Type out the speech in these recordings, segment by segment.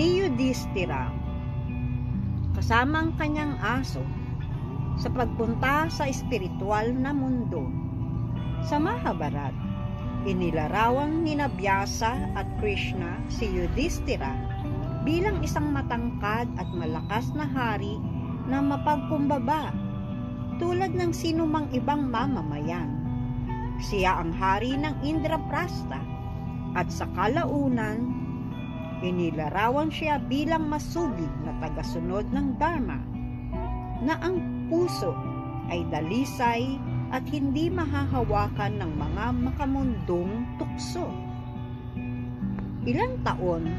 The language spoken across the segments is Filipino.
Si Yudhishthira, kasama ang kanyang aso, sa pagpunta sa espiritual na mundo. Sa Mahabharat, inilarawan ni Vyasa at Krishna si Yudhishthira bilang isang matangkad at malakas na hari na mapagkumbaba tulad ng sinumang ibang mamamayan. Siya ang hari ng Indraprastha at sa kalaunan, inilarawan siya bilang masugid na tagasunod ng Dharma na ang puso ay dalisay at hindi mahahawakan ng mga makamundong tukso. Ilang taon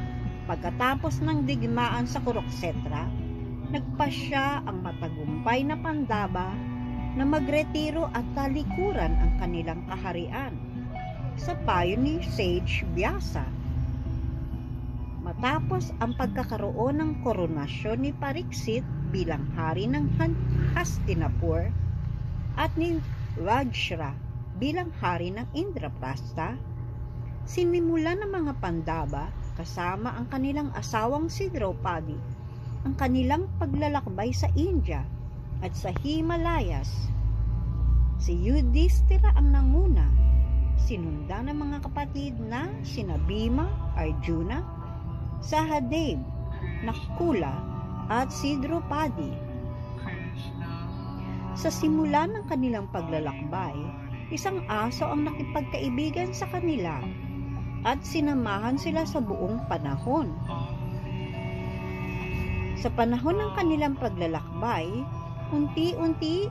pagkatapos ng digmaan sa Kurukshetra, nagpasya ang matagumpay na Pandava na magretiro at talikuran ang kanilang kaharian sa payo ni Sage Vyasa. Matapos ang pagkakaroon ng koronasyon ni Pariksit bilang hari ng Hastinapur at ni Vajra bilang hari ng Indraprastha, sinimulan ng mga Pandava kasama ang kanilang asawang si Draupadi ang kanilang paglalakbay sa India at sa Himalayas. Si Yudhishthira ang nanguna, sinundan ng mga kapatid na sina Bhima, Arjuna, Sahadev, Nakula at si Draupadi. Sa simula ng kanilang paglalakbay, isang aso ang nakipagkaibigan sa kanila at sinamahan sila sa buong panahon. Sa panahon ng kanilang paglalakbay, unti-unti,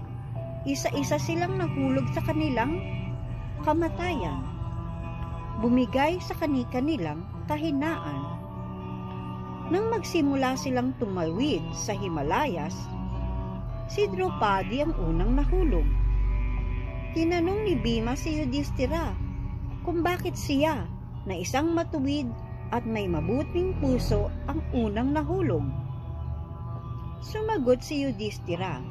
isa-isa silang nahulog sa kanilang kamatayan. Bumigay sa kanilang kahinaan. Nang magsimula silang tumawid sa Himalayas, si Draupadi ang unang nahulog. Tinanong ni Bhima si Yudhishthira kung bakit siya na isang matuwid at may mabuting puso ang unang nahulog. Sumagot si Yudhishthira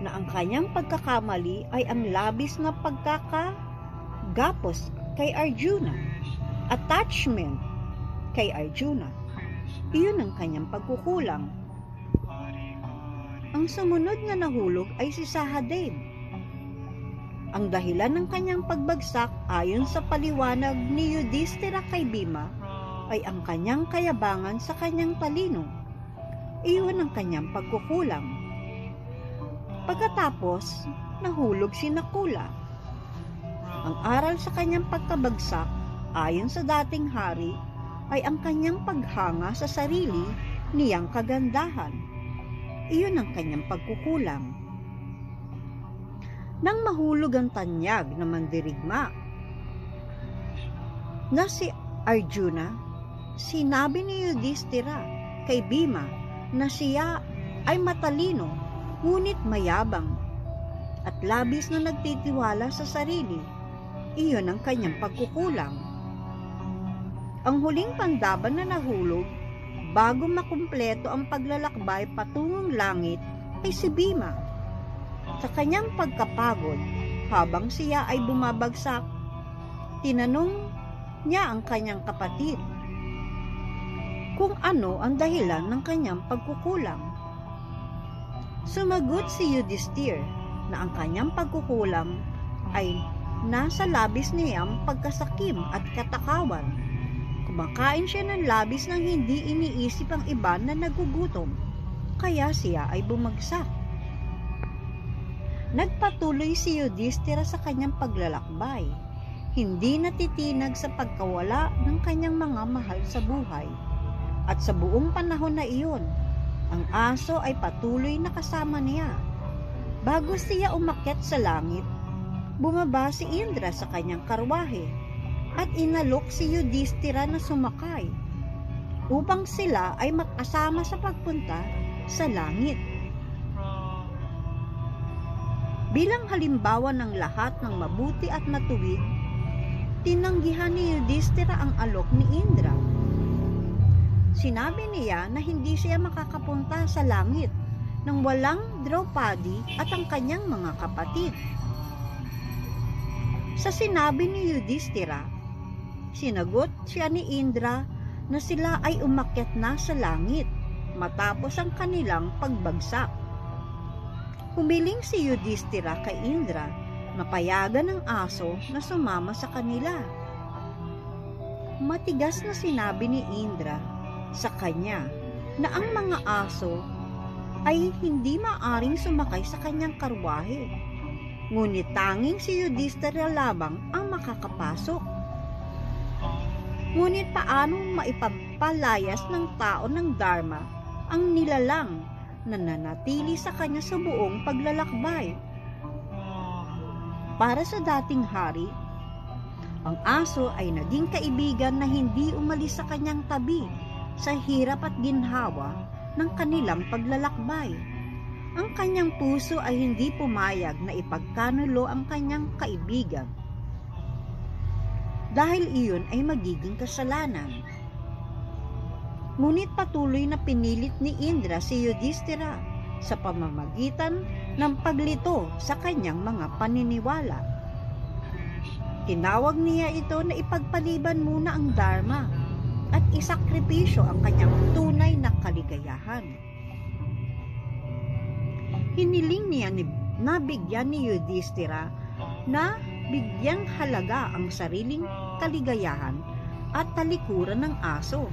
na ang kanyang pagkakamali ay ang labis na pagkakagapos kay Arjuna, attachment kay Arjuna. Iyon ang kanyang pagkukulang. Ang sumunod na nahulog ay si Sahadev. Ang dahilan ng kanyang pagbagsak ayon sa paliwanag ni Yudhishthira kay Bhima ay ang kanyang kayabangan sa kanyang talino. Iyon ang kanyang pagkukulang. Pagkatapos, nahulog si Nakula. Ang aral sa kanyang pagkabagsak ayon sa dating hari ay ang kanyang paghanga sa sarili niyang kagandahan. Iyon ang kanyang pagkukulang. Nang mahulog ang tanyag na mandirigma na si Arjuna, sinabi ni Yudhishthira kay Bhima na siya ay matalino ngunit mayabang at labis na nagtitiwala sa sarili. Iyon ang kanyang pagkukulang. Ang huling Pandava na nahulog bago makumpleto ang paglalakbay patungong langit ay si Bhima. Sa kanyang pagkapagod, habang siya ay bumabagsak, tinanong niya ang kanyang kapatid kung ano ang dahilan ng kanyang pagkukulang. Sumagot si Yudhishthira na ang kanyang pagkukulang ay nasa labis niyang pagkasakim at katakawan. Kumakain siya ng labis nang hindi iniisip ang iba na nagugutom, kaya siya ay bumagsak. Nagpatuloy si Yudhishthira sa kanyang paglalakbay, hindi natitinag sa pagkawala ng kanyang mga mahal sa buhay. At sa buong panahon na iyon, ang aso ay patuloy na kasama niya. Bago siya umakyat sa langit, bumaba si Indra sa kanyang karwahe at inalok si Yudhishthira na sumakay upang sila ay makasama sa pagpunta sa langit. Bilang halimbawa ng lahat ng mabuti at matuwid, tinanggihan ni Yudhishthira ang alok ni Indra. Sinabi niya na hindi siya makakapunta sa langit nang walang Draupadi at ang kanyang mga kapatid. Sa sinabi ni Yudhishthira, sinagot siya ni Indra na sila ay umakyat na sa langit matapos ang kanilang pagbagsak. Humiling si Yudhishthira kay Indra na payagan ng aso na sumama sa kanila. Matigas na sinabi ni Indra sa kanya na ang mga aso ay hindi maaring sumakay sa kanyang karwahe. Ngunit tanging si Yudhishthira lamang ang makakapasok. Ngunit paano maipapalayas ng tao ng Dharma ang nilalang na nanatili sa kanya sa buong paglalakbay? Para sa dating hari, ang aso ay naging kaibigan na hindi umalis sa kanyang tabi sa hirap at ginhawa ng kanilang paglalakbay. Ang kanyang puso ay hindi pumayag na ipagkanulo ang kanyang kaibigan dahil iyon ay magiging kasalanan. Ngunit patuloy na pinilit ni Indra si Yudhishthira sa pamamagitan ng paglito sa kanyang mga paniniwala. Tinawag niya ito na ipagpaliban muna ang Dharma at isakripisyo ang kanyang tunay na kaligayahan. Hiniling niya na bigyan ni Yudhishthira na bigyang halaga ang sariling kaligayahan at talikuran ng aso.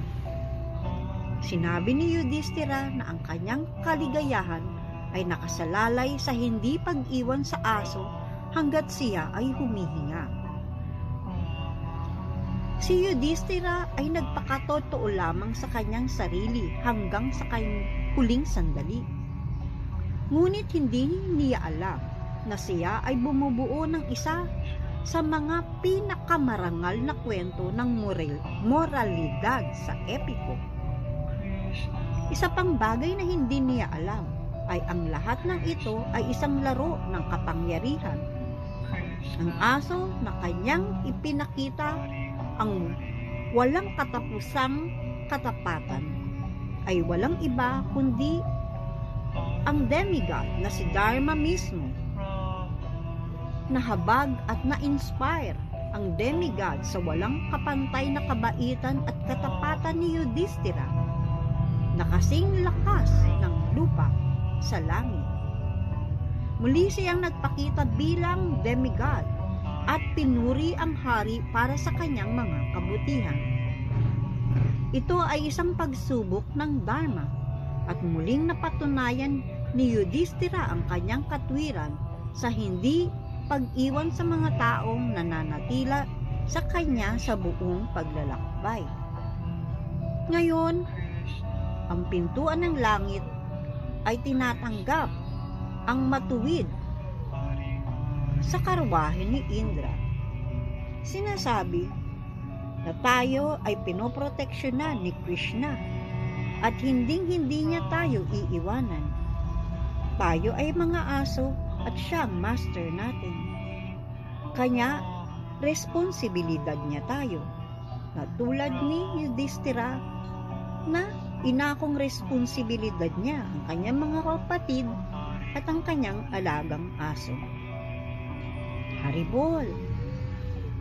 Sinabi ni Yudhishthira na ang kanyang kaligayahan ay nakasalalay sa hindi pag-iwan sa aso hanggat siya ay humihinga. Si Yudhishthira ay nagpakatotoo lamang sa kanyang sarili hanggang sa kanyang huling sandali. Ngunit hindi niya alam na siya ay bumubuo ng isa sa mga pinakamarangal na kwento ng moralidad sa epiko. Isa pang bagay na hindi niya alam ay ang lahat ng ito ay isang laro ng kapangyarihan. Ang aso na kanyang ipinakita ang walang katapusang katapatan ay walang iba kundi ang demigod na si Dharma mismo. Nahabag at na-inspire ang demigod sa walang kapantay na kabaitan at katapatan ni Yudhishthira na kasing lakas ng lupa sa langit. Muli siyang nagpakita bilang demigod at pinuri ang hari para sa kanyang mga kabutihan. Ito ay isang pagsubok ng Dharma at muling napatunayan ni Yudhishthira ang kanyang katwiran sa hindi pag-iwan sa mga taong nananatila sa kanya sa buong paglalakbay. Ngayon, ang pintuan ng langit ay tinatanggap ang matuwid sa karwahe ni Indra. Sinasabi na tayo ay pinoproteksyonan ni Krishna at hindi niya tayo iiwanan. Tayo ay mga aso at siya ang master natin. Kanya, responsibilidad niya tayo, na tulad ni Yudhishthira na inakong responsibilidad niya ang kanyang mga kapatid at ang kanyang alagang aso. Haribol!